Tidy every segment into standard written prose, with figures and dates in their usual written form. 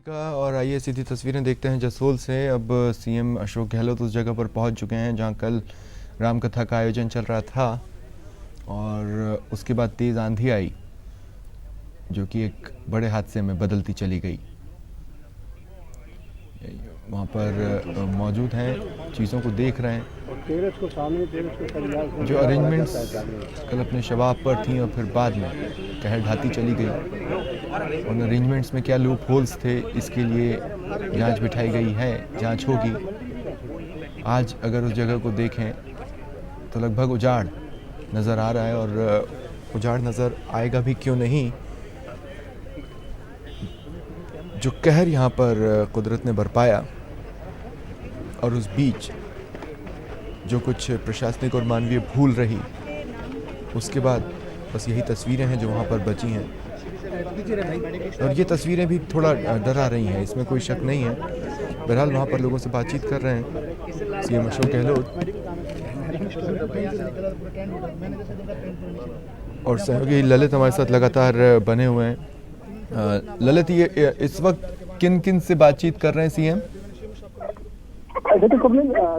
और आइए सीधी तस्वीरें देखते हैं जसोल से। अब सीएम अशोक गहलोत उस जगह पर पहुंच चुके हैं जहां कल रामकथा का आयोजन चल रहा था और उसके बाद तेज़ आंधी आई जो कि एक बड़े हादसे में बदलती चली गई। वहां पर मौजूद हैं, चीज़ों को देख रहे हैं। जो अरेंजमेंट्स कल अपने शबाब पर थी और फिर बाद में कहर ढाती चली गई। उन अरेंजमेंट्स में क्या लूप होल्स थे, इसके लिए जांच बिठाई गई है, जांच होगी। आज अगर उस जगह को देखें तो लगभग उजाड़ नज़र आ रहा है और उजाड़ नज़र आएगा भी क्यों नहीं। जो कहर यहाँ पर कुदरत ने बरपाया और उस बीच जो कुछ प्रशासनिक और मानवीय भूल रही, उसके बाद बस यही तस्वीरें हैं जो वहाँ पर बची हैं। और ये तस्वीरें भी थोड़ा डरा रही हैं, इसमें कोई शक नहीं है। बहरहाल वहाँ पर लोगों से बातचीत कर रहे हैं सीएम अशोक गहलोत और सहयोगी ललित हमारे साथ लगातार बने हुए हैं। ललित, ये इस वक्त किन किन से बातचीत कर रहे हैं सीएम? देखिए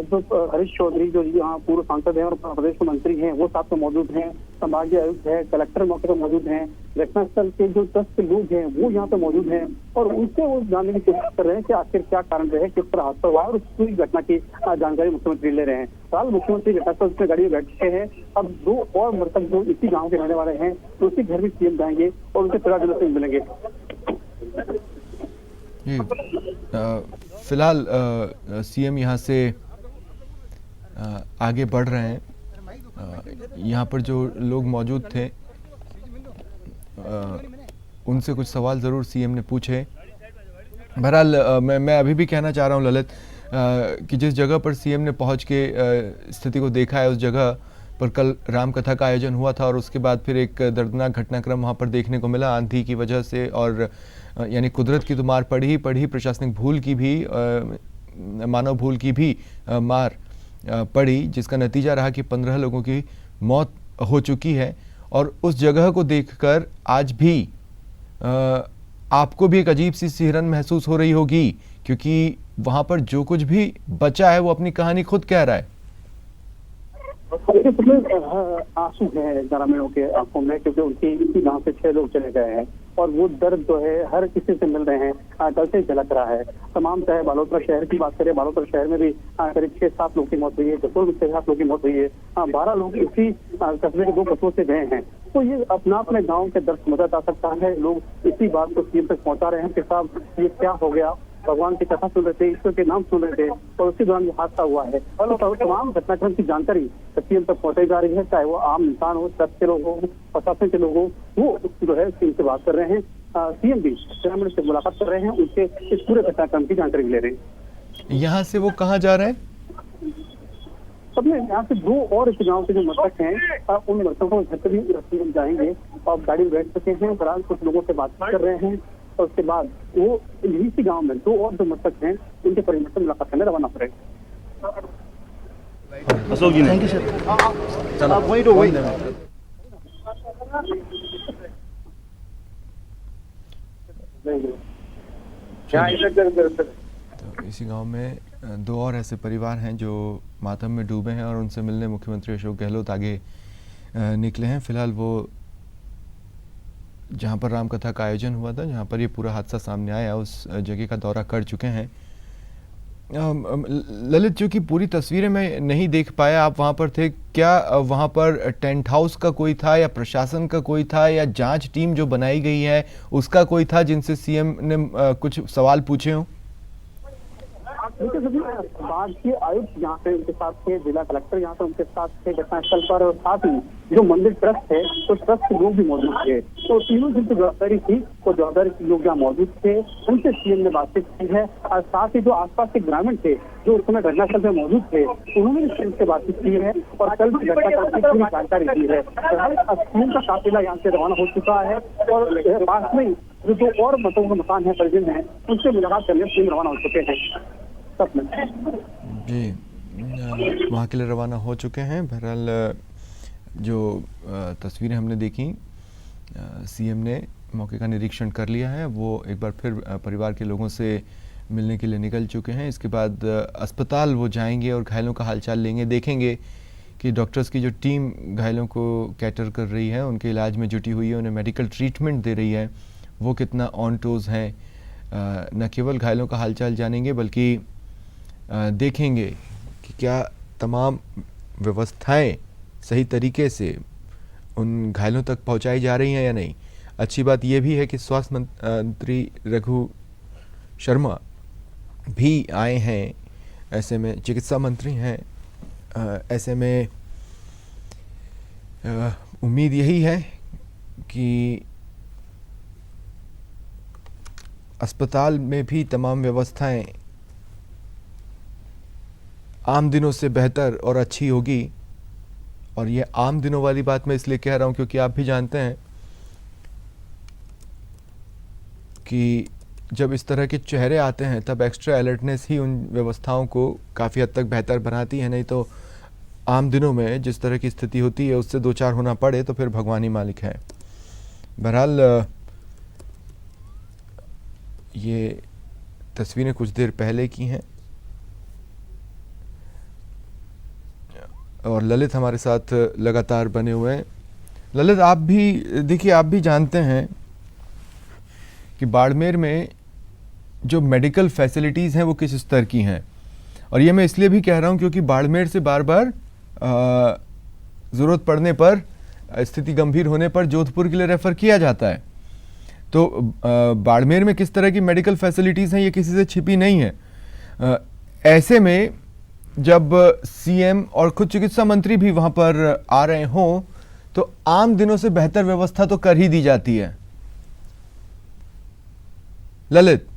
जो हरीश चौधरी जो यहाँ पूर्व सांसद हैं और प्रदेश के मंत्री हैं वो साथ में मौजूद हैं, संभागीय आयुक्त है, कलेक्टर मौके पर मौजूद हैं, घटनास्थल के जो 10 लोग हैं वो यहाँ पे मौजूद हैं और उनसे वो जानने की कोशिश कर रहे हैं कि आखिर क्या कारण रहे, किस तरह हादसा हुआ और उस पूरी घटना की जानकारी मुख्यमंत्री ले रहे हैं। फिलहाल मुख्यमंत्री घटनास्थल से गाड़ी में बैठ चुके हैं। अब 2 और मृतक जो इसी गाँव के रहने वाले हैं तो उसी घर में सीएम जाएंगे और उनसे परिवारजनों से मिलेंगे। फिलहाल सीएम यहाँ से आगे बढ़ रहे हैं। यहाँ पर जो लोग मौजूद थे उनसे कुछ सवाल ज़रूर सीएम ने पूछे। बहरहाल मैं अभी भी कहना चाह रहा हूँ ललित कि जिस जगह पर सीएम ने पहुँच के स्थिति को देखा है, उस जगह पर कल रामकथा का आयोजन हुआ था और उसके बाद फिर एक दर्दनाक घटनाक्रम वहाँ पर देखने को मिला आंधी की वजह से। और यानी कुदरत की तो मार पड़ी ही पड़ी, प्रशासनिक भूल की भी, मानव भूल की भी मार पड़ी, जिसका नतीजा रहा कि 15 लोगों की मौत हो चुकी है। और उस जगह को देखकर आज भी आपको भी एक अजीब सी सिहरन महसूस हो रही होगी, क्योंकि वहाँ पर जो कुछ भी बचा है वो अपनी कहानी खुद कह रहा है। आंसू है ग्रामीणों के आंखों में, क्योंकि उनके इसी गांव से 6 लोग चले गए हैं और वो दर्द जो है हर किसी से मिल रहे हैं, कल से झलक रहा है। तमाम चाहे बालोतरा शहर की बात करें, बालोतरा शहर में भी करीब 6-7 लोग की मौत हुई है, जसोल में 6-7 लोग की मौत हुई है, 12 लोग इसी कस्बे के 2 कस्बों से गए हैं। तो ये अपना अपने गाँव के दर्द समझा जा सकता है। लोग इसी बात को सीएम तक पहुंचा रहे हैं कि साहब ये क्या हो गया, भगवान की कथा सुन रहे थे, ईश्वर के नाम सुन रहे थे और उसी दौरान ये हादसा हुआ है। और तमाम घटनाक्रम की जानकारी सीएम तक पहुंचाई जा रही है, चाहे वो आम इंसान हो, ट्रस्ट के लोग हो, प्रशासन के लोग हो, वो जो है सीएम से बात कर रहे हैं। सीएम भी ग्रामीण से मुलाकात कर रहे हैं, उनसे इस पूरे घटनाक्रम की जानकारी ले रहे हैं। यहाँ से वो कहाँ जा रहे हैं? सबने यहाँ से 2 और इस गाँव के जो मृतक हैं उन मृतकों को घर भी सीएम जाएंगे और गाड़ी में बैठ चुके हैं। फिलहाल कुछ लोगों से बातचीत कर रहे हैं और उसके बाद वो इसी गांव में 2 और जो मृतक हैं उनके परिवार से मुलाकात करने रवाना हो रहे हैं। अशोक जी, थैंक यू सर। चलो वही तो वही तो इसी गांव में 2 और ऐसे परिवार हैं जो मातम में डूबे हैं और उनसे मिलने मुख्यमंत्री अशोक गहलोत आगे निकले हैं। फिलहाल वो जहां पर रामकथा का आयोजन हुआ था, जहां पर ये पूरा हादसा सामने आया, उस जगह का दौरा कर चुके हैं। ललित, जो कि पूरी तस्वीरें मैं नहीं देख पाया, आप वहां पर थे क्या? वहां पर टेंट हाउस का कोई था या प्रशासन का कोई था या जांच टीम जो बनाई गई है उसका कोई था जिनसे सीएम ने कुछ सवाल पूछे हों? बाढ़ के आयुक्त यहाँ पे उनके साथ थे, जिला कलेक्टर यहाँ पे उनके साथ थे घटनास्थल पर, और साथ ही जो मंदिर ट्रस्ट है तो ट्रस्ट के लोग भी मौजूद थे। तो तीनों जिनकी जवाबदारी थी वो जवाबदारी के लोग यहाँ मौजूद थे, उनसे सीएम ने बातचीत की है। और साथ ही जो आसपास के ग्रामीण थे जो उस समय घटनास्थल पे मौजूद थे, उन्होंने सीएम से बातचीत की है और कल की घटना की पूरी जानकारी दी है। सीएम का काफिला यहाँ से रवाना हो चुका है और पास में जो 2 और मतों का मकान है, परिजन है, उनसे मुलाकात करने सीएम रवाना हो चुके हैं। जी, वहाँ के लिए रवाना हो चुके हैं। बहरहाल जो तस्वीरें हमने देखी, सीएम ने मौके का निरीक्षण कर लिया है। वो एक बार फिर परिवार के लोगों से मिलने के लिए निकल चुके हैं। इसके बाद अस्पताल वो जाएंगे और घायलों का हालचाल लेंगे, देखेंगे कि डॉक्टर्स की जो टीम घायलों को कैटर कर रही है, उनके इलाज में जुटी हुई है, उन्हें मेडिकल ट्रीटमेंट दे रही है, वो कितना ऑन टोज हैं। न केवल घायलों का हालचाल जानेंगे बल्कि देखेंगे कि क्या तमाम व्यवस्थाएं सही तरीके से उन घायलों तक पहुंचाई जा रही हैं या नहीं। अच्छी बात यह भी है कि स्वास्थ्य मंत्री रघु शर्मा भी आए हैं, ऐसे में चिकित्सा मंत्री हैं, ऐसे में उम्मीद यही है कि अस्पताल में भी तमाम व्यवस्थाएं आम दिनों से बेहतर और अच्छी होगी। और ये आम दिनों वाली बात मैं इसलिए कह रहा हूं क्योंकि आप भी जानते हैं कि जब इस तरह के चेहरे आते हैं तब एक्स्ट्रा अलर्टनेस ही उन व्यवस्थाओं को काफ़ी हद तक बेहतर बनाती है। नहीं तो आम दिनों में जिस तरह की स्थिति होती है उससे दो चार होना पड़े तो फिर भगवान ही मालिक है। बहरहाल ये तस्वीरें कुछ देर पहले की हैं और ललित हमारे साथ लगातार बने हुए हैं। ललित, आप भी देखिए, आप भी जानते हैं कि बाड़मेर में जो मेडिकल फैसिलिटीज़ हैं वो किस स्तर की हैं। और ये मैं इसलिए भी कह रहा हूँ क्योंकि बाड़मेर से बार बार ज़रूरत पड़ने पर, स्थिति गंभीर होने पर जोधपुर के लिए रेफ़र किया जाता है। तो बाड़मेर में किस तरह की मेडिकल फैसिलिटीज़ हैं ये किसी से छिपी नहीं है। ऐसे में जब सीएम और खुद चिकित्सा मंत्री भी वहाँ पर आ रहे हों तो आम दिनों से बेहतर व्यवस्था तो कर ही दी जाती है। ललित,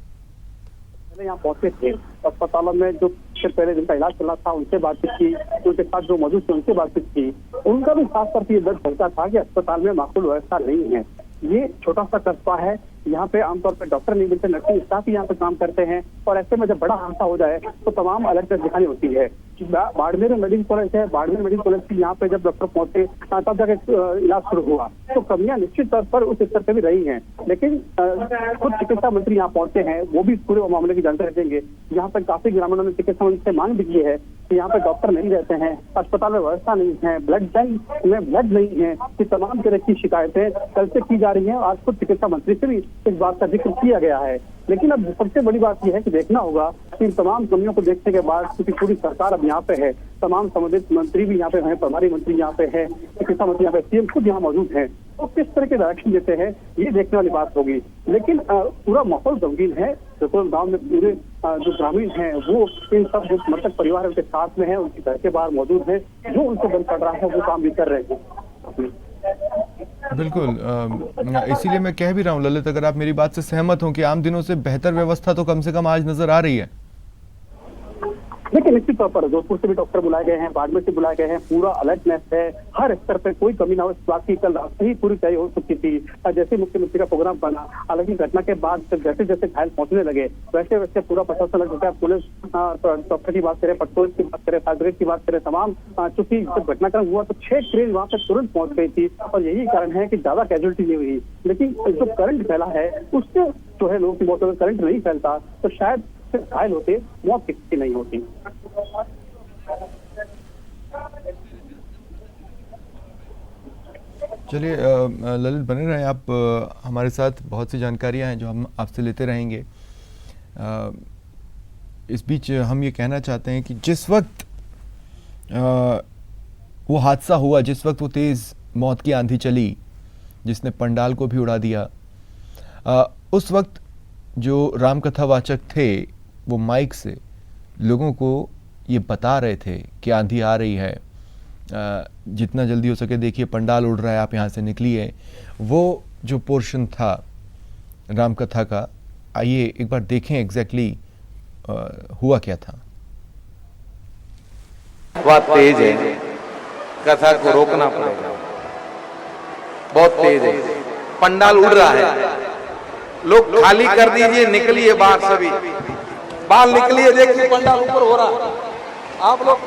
यहाँ पहुंचे थे अस्पतालों में, जो पहले जिनका इलाज चल रहा था उनसे बातचीत की, उनके साथ जो मौजूद थे उनसे बातचीत की। उनका भी खास करके ये दर्द होता था कि अस्पताल में माकूल व्यवस्था नहीं है। ये छोटा सा कस्बा है, यहाँ पे आमतौर पे डॉक्टर नहीं मिलते, नर्सिंग स्टाफ ही यहाँ पे काम करते हैं। और ऐसे में जब बड़ा हादसा हो जाए तो तमाम अलर्टनेस दिखानी होती है। बाड़मेर में मेडिकल कॉलेज है, बाड़मेर मेडिकल कॉलेज की यहाँ पे जब डॉक्टर पहुंचे तब जाके इलाज शुरू हुआ। तो कमियां निश्चित तौर पर उस स्तर पे भी रही हैं, लेकिन खुद चिकित्सा मंत्री यहाँ पहुंचे हैं, वो भी पूरे मामले की जानकारी देंगे। यहाँ पे काफी ग्रामीणों ने चिकित्सा मंत्री से मांग भी की है कि यहाँ पे डॉक्टर नहीं रहते हैं, अस्पताल में व्यवस्था नहीं है, ब्लड बैंक में ब्लड नहीं है, कि तमाम तरह की शिकायतें कल से की जा रही हैं। आज खुद चिकित्सा मंत्री से भी इस बात का जिक्र किया गया है। लेकिन अब सबसे बड़ी बात यह है कि देखना होगा कि इन तमाम कमियों को देखने के बाद, क्योंकि पूरी सरकार अब यहाँ पे है, तमाम संबंधित मंत्री भी यहाँ पे हैं, प्रभारी मंत्री यहाँ पे है, चिकित्सा मंत्री यहाँ पे, सीएम खुद यहाँ मौजूद है, तो किस तरह के डायरेक्शन देते हैं ये देखने वाली बात होगी। लेकिन पूरा माहौल गमगीन है। जसोल गांव में पूरे जो ग्रामीण हैं वो इन सब जो मृतक परिवार उनके साथ में है, उनके घर के बाहर मौजूद है, जो उनको बंद कर रहा है वो काम भी कर रहे हैं। बिल्कुल, इसीलिए मैं कह भी रहा हूँ ललित, अगर आप मेरी बात से सहमत हो कि आम दिनों से बेहतर व्यवस्था तो कम से कम आज नजर आ रही है। देखिए, निश्चित तौर पर जोधपुर से भी डॉक्टर बुलाए गए हैं, बाड़मेर से बुलाए गए हैं, पूरा अलर्टनेस है, हर स्तर पे कोई कमी ना हो। इस बात की कल रात से ही पूरी तैयारी हो चुकी थी। जैसे मुख्यमंत्री का प्रोग्राम बना, हालांकि घटना के बाद जैसे जैसे घायल पहुंचने लगे वैसे वैसे पूरा प्रशासन लग चुका है। पुलिस डॉक्टर की बात करें, पेट्रोल की बात करें, फायर ब्रिगेड की बात करें, तमाम, चूंकि जब घटनाक्रम हुआ तो 6 ट्रेन वहां पे तुरंत पहुंच गई थी और यही कारण है कि ज्यादा कैजुअलिटी नहीं हुई। लेकिन जो करंट फैला है उससे जो है लोगों की मौत, अगर करंट नहीं फैलता तो शायद घायल होते, मौत किसी नहीं होती। चलिए ललित, बने रहे आप हमारे साथ। बहुत सी जानकारियां हैं जो हम आपसे लेते रहेंगे। इस बीच हम ये कहना चाहते हैं कि जिस वक्त वो हादसा हुआ, जिस वक्त वो तेज़ मौत की आंधी चली जिसने पंडाल को भी उड़ा दिया, उस वक्त जो रामकथावाचक थे वो माइक से लोगों को ये बता रहे थे कि आंधी आ रही है, जितना जल्दी हो सके देखिए पंडाल उड़ रहा है, आप यहाँ से निकलिए। वो जो पोर्शन था रामकथा का, आइए एक बार देखें एग्जैक्टली हुआ क्या था। बहुत तेज है, कथा को रोकना पड़ेगा, बहुत तेज है, पंडाल उड़ रहा है, लोग खाली कर दीजिए, निकलिए बाहर, सभी बाहर निकलिए, देखिए पंडाल ऊपर हो रहा है। आप लोग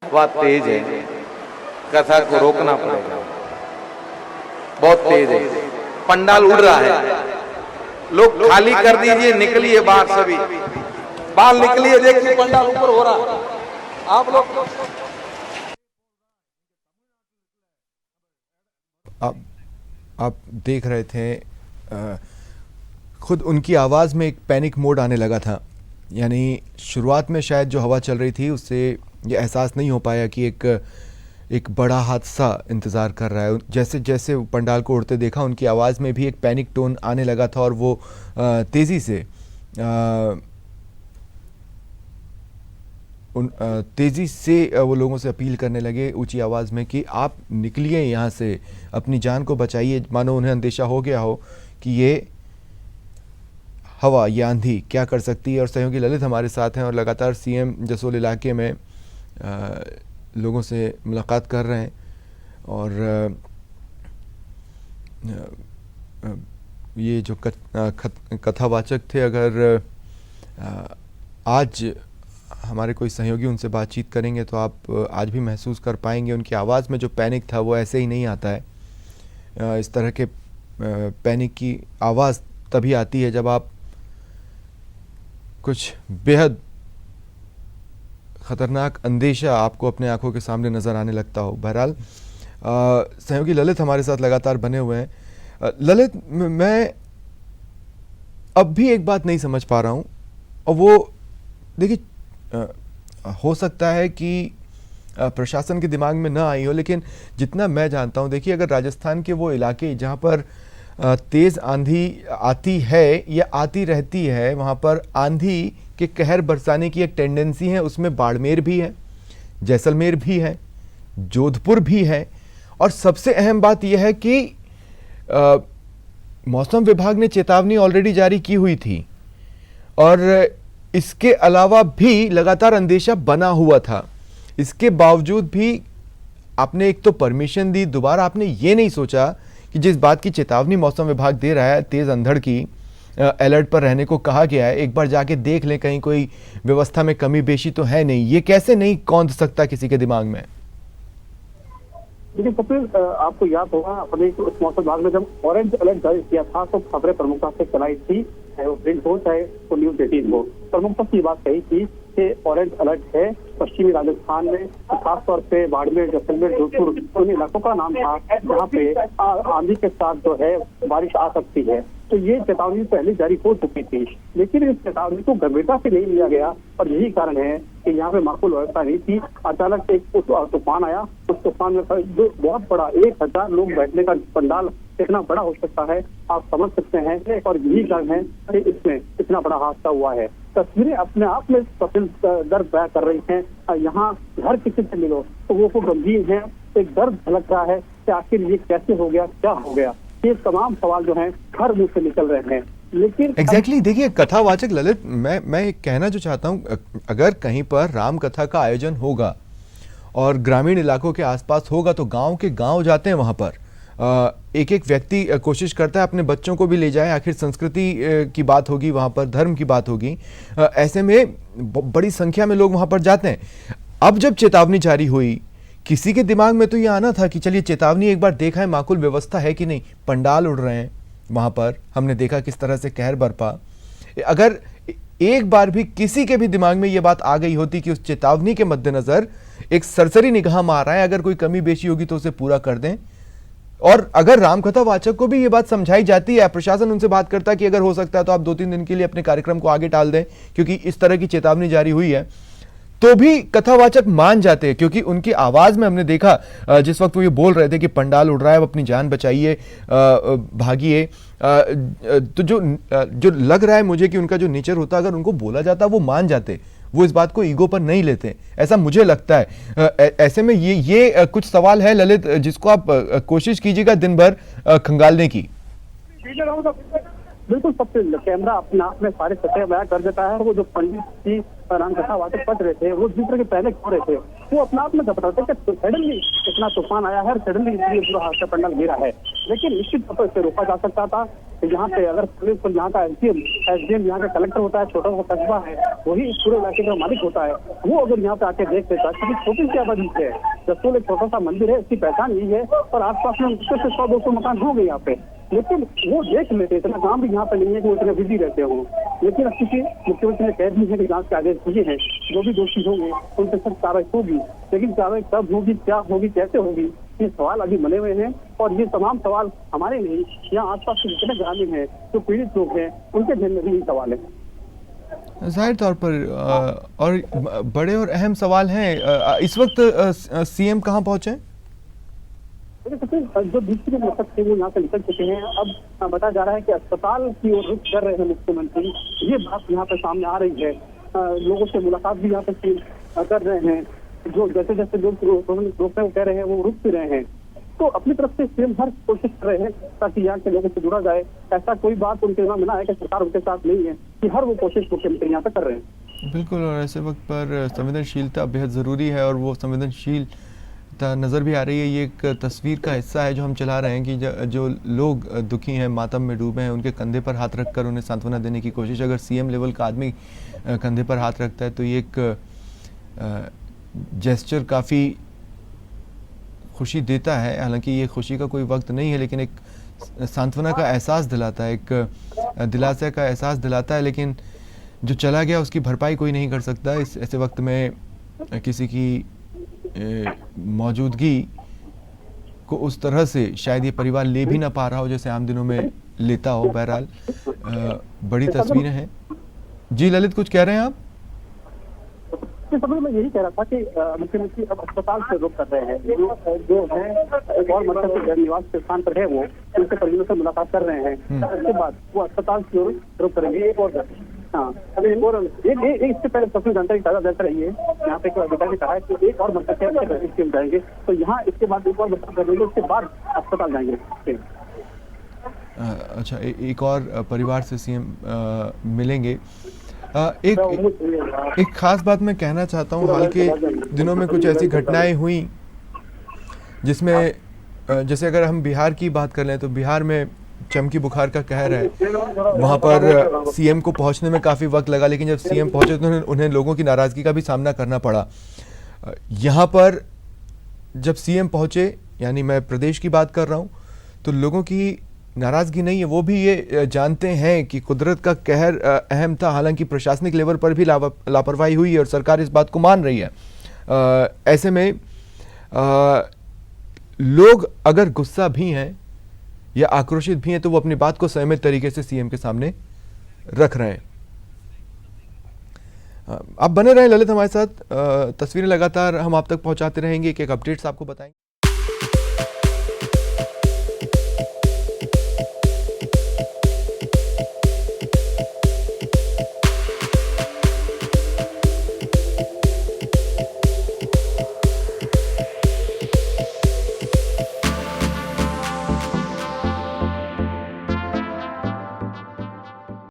बहुत तेज है, कथा को रोकना पड़ेगा, बहुत तेज है, पंडाल उड़ रहा है, लोग खाली कर दीजिए, निकलिए बाहर सभी, बाहर निकलिए, देखिए पंडाल ऊपर हो रहा है। आप लोग आप देख रहे थे खुद उनकी आवाज़ में एक पैनिक मोड आने लगा था। यानी शुरुआत में शायद जो हवा चल रही थी उससे ये एहसास नहीं हो पाया कि एक बड़ा हादसा इंतज़ार कर रहा है। जैसे जैसे पंडाल को उड़ते देखा उनकी आवाज़ में भी एक पैनिक टोन आने लगा था और वो तेज़ी से वो लोगों से अपील करने लगे ऊंची आवाज़ में कि आप निकलिए यहाँ से, अपनी जान को बचाइए। मानो उन्हें अंदेशा हो गया हो कि ये हवा, ये आंधी क्या कर सकती है। और सहयोगी ललित हमारे साथ हैं और लगातार सीएम जसोल इलाके में लोगों से मुलाकात कर रहे हैं। और ये जो कथावाचक थे, अगर आज हमारे कोई सहयोगी उनसे बातचीत करेंगे तो आप आज भी महसूस कर पाएंगे उनकी आवाज़ में जो पैनिक था वो ऐसे ही नहीं आता है। इस तरह के पैनिक की आवाज़ तभी आती है जब आप कुछ बेहद ख़तरनाक अंदेशा आपको अपने आंखों के सामने नज़र आने लगता हो। बहरहाल सहयोगी ललित हमारे साथ लगातार बने हुए हैं। ललित, मैं अब भी एक बात नहीं समझ पा रहा हूँ, और वो देखिए हो सकता है कि प्रशासन के दिमाग में ना आई हो, लेकिन जितना मैं जानता हूँ, देखिए अगर राजस्थान के वो इलाके जहाँ पर तेज़ आंधी आती है या आती रहती है, वहाँ पर आंधी के कहर बरसाने की एक टेंडेंसी है। उसमें बाड़मेर भी है, जैसलमेर भी है, जोधपुर भी है। और सबसे अहम बात यह है कि मौसम विभाग ने चेतावनी ऑलरेडी जारी की हुई थी और इसके अलावा भी लगातार अंदेशा बना हुआ था। इसके बावजूद भी आपने एक तो परमिशन दी, दोबारा आपने ये नहीं सोचा कि जिस बात की चेतावनी मौसम विभाग दे रहा है, तेज अंधड़ की, अलर्ट पर रहने को कहा गया है, एक बार जाके देख लें कहीं कोई व्यवस्था में कमी बेशी तो है नहीं। ये कैसे नहीं कौंध सकता किसी के दिमाग में? देखिए कपिल, आपको याद होगा अपने मौसम विभाग ने जब ऑरेंज अलर्ट जारी किया था तो खबरें प्रमुखता से चलाई थी, चाहे वो प्रिंट हो चाहे वो न्यूज 18 हो। प्रमुखता से ये बात कही थी कि ऑरेंज अलर्ट है पश्चिमी राजस्थान में, खासतौर पे बाड़मेर, जैसलमेर, जोधपुर उन इलाकों का नाम था जहाँ पे आंधी के साथ जो है बारिश आ सकती है। तो ये चेतावनी पहले जारी हो चुकी थी, लेकिन इस चेतावनी को गंभीरता से नहीं लिया गया और यही कारण है कि यहाँ पे माकूल व्यवस्था नहीं थी। अचानक एक तूफान आया, उस तूफान में जो बहुत बड़ा 1000 लोग बैठने का पंडाल कितना बड़ा हो सकता है आप समझ सकते हैं, और यही कारण है कि इसमें इतना बड़ा हादसा हुआ है। तस्वीरें अपने आप में दर्द बयां कर रही हैं। यहाँ हर किसी से मिलो तो वो गंभीर है, एक दर्द झलक रहा है कि आखिर ये कैसे हो गया, क्या हो गया। ये तमाम सवाल जो हैं हर मुंह से निकल रहे हैं। लेकिन एग्जैक्टली देखिए कथावाचक ललित, मैं कहना जो चाहता हूँ, अगर कहीं पर राम कथा का आयोजन होगा और ग्रामीण इलाकों के आसपास होगा तो गांव के गांव जाते हैं, वहां पर एक एक व्यक्ति कोशिश करता है अपने बच्चों को भी ले जाए, आखिर संस्कृति की बात होगी वहां पर, धर्म की बात होगी। ऐसे में बड़ी संख्या में लोग वहां पर जाते हैं। अब जब चेतावनी जारी हुई, किसी के दिमाग में तो ये आना था कि चलिए चेतावनी एक बार देखा है, माकूल व्यवस्था है कि नहीं। पंडाल उड़ रहे हैं वहां पर, हमने देखा किस तरह से कहर बरपा। अगर एक बार भी किसी के भी दिमाग में ये बात आ गई होती कि उस चेतावनी के मद्देनजर एक सरसरी निगाह मार रहा है, अगर कोई कमी बेशी होगी तो उसे पूरा कर दें। और अगर रामकथा वाचक को भी ये बात समझाई जाती है, प्रशासन उनसे बात करता है कि अगर हो सकता है तो आप 2-3 दिन के लिए अपने कार्यक्रम को आगे टाल दें क्योंकि इस तरह की चेतावनी जारी हुई है, तो भी कथावाचक मान जाते हैं। क्योंकि उनकी आवाज में हमने देखा जिस वक्त वो ये बोल रहे थे कि पंडाल उड़ रहा है, अपनी जान बचाइए, भागिए, तो जो लग रहा है मुझे कि उनका जो नेचर होता, अगर उनको बोला जाता वो मान जाते, वो इस बात को ईगो पर नहीं लेते, ऐसा मुझे लगता है। ऐसे में ये कुछ सवाल है ललित जिसको आप कोशिश कीजिएगा दिन भर खंगालने की। बिल्कुल, सबसे कैमरा अपने आप में सारे सत्य बयां कर देता है। वो जो पंडित जी रामकथा वाचक पढ़ रहे थे, वो जिस तरह के पहले हो रहे थे, वो अपने आप में घबराते कि सडनली इतना तूफान आया है, सडनली इतनी बुरा हादसा पंडाल गिरा है। लेकिन निश्चित तौर पर इसे रोका जा सकता था। यहाँ पे अगर पुलिस और यहाँ का एसडीएम यहाँ का कलेक्टर होता है, छोटा सा कस्बा है, वही पूरे इलाके का मालिक होता है, वो अगर यहाँ पे आके देख लेता, क्योंकि छोटी सी आबादी है, जसोल एक छोटा सा मंदिर है, इसकी पहचान यही है और आसपास में 100-200 मकान हो गए यहाँ पे। लेकिन वो देख लेते, इतना काम भी यहाँ पे नहीं है कि वो इतने बिजी रहते हों। लेकिन अब चूंकि मुख्यमंत्री ने कह दी है कि जांच के आदेश दिए हैं, जो भी दोषी होंगे उन पर सख्त कार्रवाई होगी, लेकिन कार्रवाई कब होगी, क्या होगी, कैसे होगी, ये सवाल अभी बने हुए हैं। और ये तमाम सवाल हमारे नहीं, यहाँ आसपास के जितने ग्रामीण हैं, जो पीड़ित लोग हैं, उनके ध्यान में भी यही सवाल है। जाहिर तौर पर और बड़े और अहम सवाल हैं। इस वक्त सीएम कहाँ पहुंचे हैं? जो दूसरे मकसद थे वो यहाँ से निकल चुके हैं। अब बताया जा रहा है कि अस्पताल की ओर रुख कर रहे हैं मुख्यमंत्री, ये बात यहाँ पे सामने आ रही है। लोगों से मुलाकात भी यहाँ पे कर रहे हैं, जो जैसे जैसे लोग रोकने को कह रहे हैं वो रुक भी रहे हैं। तो अपनी तरफ से सीएम हर कोशिश कर रहे हैं ताकि यहाँ के लोगों से जुड़ा जाए। ऐसा कोई बात उनके यहाँ मिला है कि सरकार उनके साथ नहीं है, कि हर वो कोशिश मुख्यमंत्री यहाँ पे कर रहे हैं। बिल्कुल, और ऐसे वक्त पर संवेदनशीलता बेहद ज़रूरी है, और वो संवेदनशीलता नज़र भी आ रही है। ये एक तस्वीर का हिस्सा है जो हम चला रहे हैं कि जो लोग दुखी हैं, मातम में डूबे हैं, उनके कंधे पर हाथ रखकर उन्हें सांत्वना देने की कोशिश। अगर सीएम लेवल का आदमी कंधे पर हाथ रखता है तो ये एक जेस्चर काफ़ी खुशी देता है। हालांकि ये खुशी का कोई वक्त नहीं है, लेकिन एक सांत्वना का एहसास दिलाता है, एक दिलासा का एहसास दिलाता है। लेकिन जो चला गया उसकी भरपाई कोई नहीं कर सकता। इस ऐसे वक्त में किसी की मौजूदगी को उस तरह से शायद ये परिवार ले भी ना पा रहा हो जैसे आम दिनों में लेता हो। बहरहाल बड़ी तस्वीरें हैं। जी ललित, कुछ कह रहे हैं आप? इस समय मैं यही कह रहा था कि मुख्यमंत्री अब अस्पताल से रुख कर रहे हैं, जो है एक और मतलब के निवास के स्थान पर है, वो उनके परिजनों से मुलाकात कर रहे हैं। इसके बाद वो अस्पताल की ओर रुख करेंगे। एक और इससे पहले सबसे जानकारी ताजा देते रहिए। यहाँ पे एक अधिकारी ने कहा है कि एक और मतलब जाएंगे, तो यहाँ इसके बाद एक और मतलब करेंगे, उसके बाद अस्पताल जाएंगे। अच्छा, एक और परिवार से सीएम मिलेंगे। एक खास बात मैं कहना चाहता हूँ, हाल के दिनों में कुछ ऐसी घटनाएं हुई जिसमें जैसे अगर हम बिहार की बात कर लें तो बिहार में चमकी बुखार का कहर है। वहाँ पर सीएम को पहुँचने में काफ़ी वक्त लगा, लेकिन जब सीएम पहुँचे तो उन्हें लोगों की नाराज़गी का भी सामना करना पड़ा। यहाँ पर जब सीएम पहुँचे, यानी मैं प्रदेश की बात कर रहा हूँ, तो लोगों की नाराज़गी नहीं है, वो भी ये जानते हैं कि कुदरत का कहर अहम था। हालांकि प्रशासनिक लेवल पर भी लापरवाही हुई है और सरकार इस बात को मान रही है। ऐसे में लोग अगर गुस्सा भी हैं या आक्रोशित भी हैं तो वो अपनी बात को संयमित तरीके से सीएम के सामने रख रहे हैं। आप बने रहें ललित हमारे साथ। तस्वीरें लगातार हम आप तक पहुंचाते रहेंगे, एक एक अपडेट्स आपको बताएंगे।